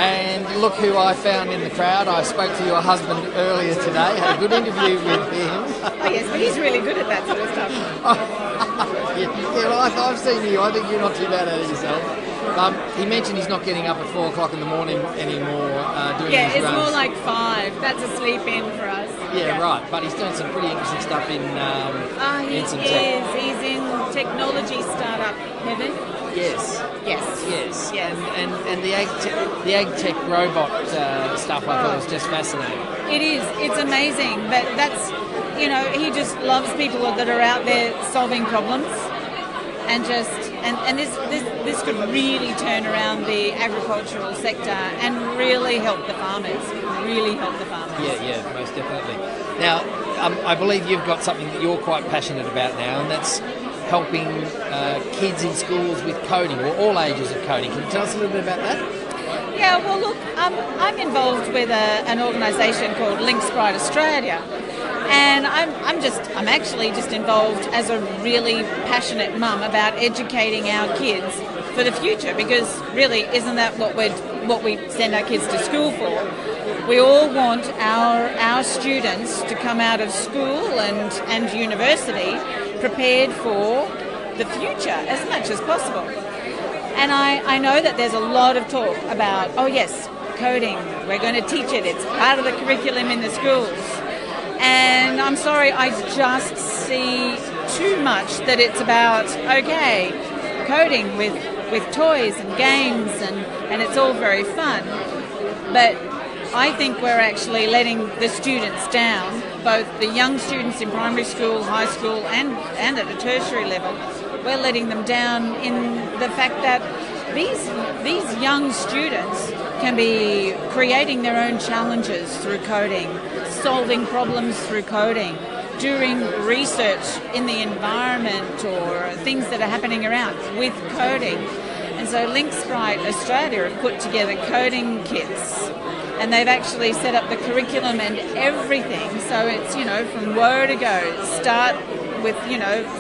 And look who I found in the crowd. I spoke to your husband earlier today, had a good interview with him. Oh yes, but he's really good at that sort of stuff. Well, I've seen you. I think you're not too bad at it yourself. He mentioned he's not getting up at 4 o'clock in the morning anymore doing Yeah, his it's runs. more like 5. That's a sleep in for us. Yeah, right. But he's doing some pretty interesting stuff in some tech. He's in technology startup heaven. Yes. Yes. And the ag tech robot stuff I thought was just fascinating. It is. It's amazing. But that's, he just loves people that are out there solving problems, and this could really turn around the agricultural sector and really help the farmers. Yeah, most definitely. Now, I believe you've got something that you're quite passionate about now, and that's helping kids in schools with coding, or all ages of coding. Can you tell us a little bit about that? Yeah, well, look, I'm involved with an organisation called Linksprite Australia, and I'm actually just involved as a really passionate mum about educating our kids for the future, because really, isn't that what we send our kids to school for? We all want our students to come out of school and university prepared for the future as much as possible. And I know that there's a lot of talk about, oh yes, coding, we're going to teach it, it's part of the curriculum in the schools. And I'm sorry, I just see too much that it's about, okay, coding with toys and games and it's all very fun. But I think we're actually letting the students down, both the young students in primary school, high school and at a tertiary level. We're letting them down in the fact that these young students can be creating their own challenges through coding, solving problems through coding, doing research in the environment or things that are happening around with coding. And so Linksprite Australia have put together coding kits, and they've actually set up the curriculum and everything. So it's, from where to go. Start with,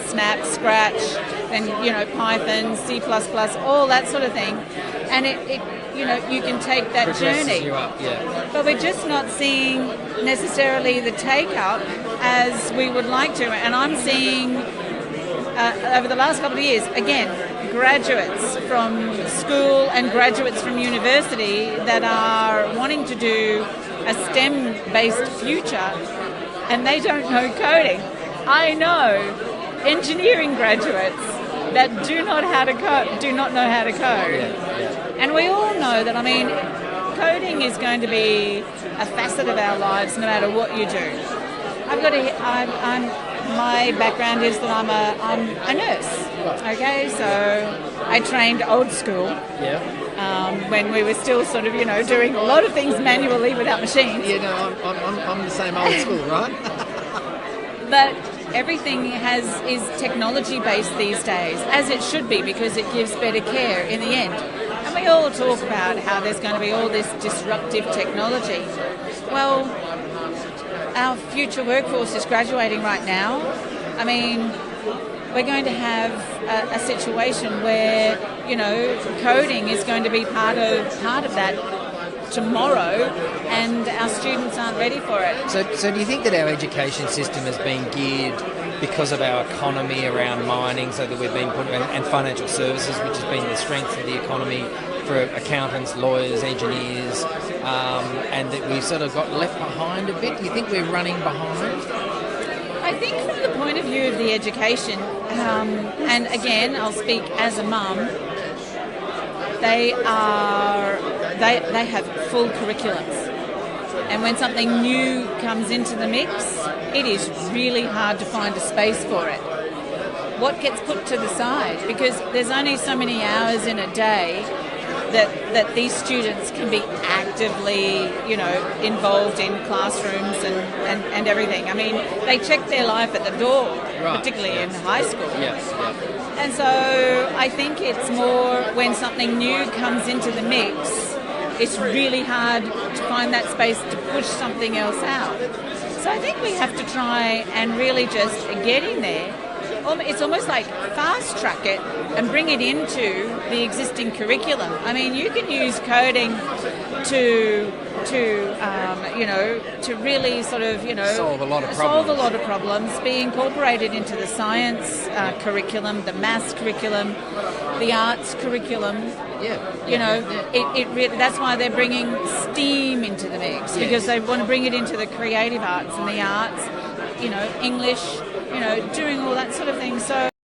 Snap, Scratch, then, Python, C++, all that sort of thing. And it you can take that journey. You up, yeah. But we're just not seeing necessarily the take-up as we would like to. And I'm seeing, over the last couple of years, again, graduates from school and graduates from university that are wanting to do a STEM-based future, and they don't know coding. I know engineering graduates that do not know how to code. Yeah. And we all know that, coding is going to be a facet of our lives no matter what you do. My background is that I'm a nurse. Okay, so I trained old school. Yeah. When we were still sort of, doing a lot of things manually without machines. Yeah, no, I'm the same old school, right? But everything is technology based these days, as it should be, because it gives better care in the end. And we all talk about how there's going to be all this disruptive technology. Well, our future workforce is graduating right now. We're going to have a situation where, coding is going to be part of that tomorrow, and our students aren't ready for it. So do you think that our education system has been geared because of our economy around mining, so that we've been put, and financial services, which has been the strength of the economy for accountants, lawyers, engineers, and that we sort of got left behind a bit? Do you think we're running behind? I think from the point of view of the education, and again, I'll speak as a mum, they have full curriculums. And when something new comes into the mix, it is really hard to find a space for it. What gets put to the side? Because there's only so many hours in a day that these students can be actively, involved in classrooms and everything. They check their life at the door, right, particularly in high school. Yes. And so I think it's more when something new comes into the mix, it's really hard to find that space to push something else out. So I think we have to try and really just get in there it's almost like fast track it and bring it into the existing curriculum. I mean, you can use coding to really sort of, solve a lot of problems, be incorporated into the science curriculum, the maths curriculum, the arts curriculum. That's why they're bringing STEAM into the mix, because they want to bring it into the creative arts and the arts, English, doing all that sort of thing. So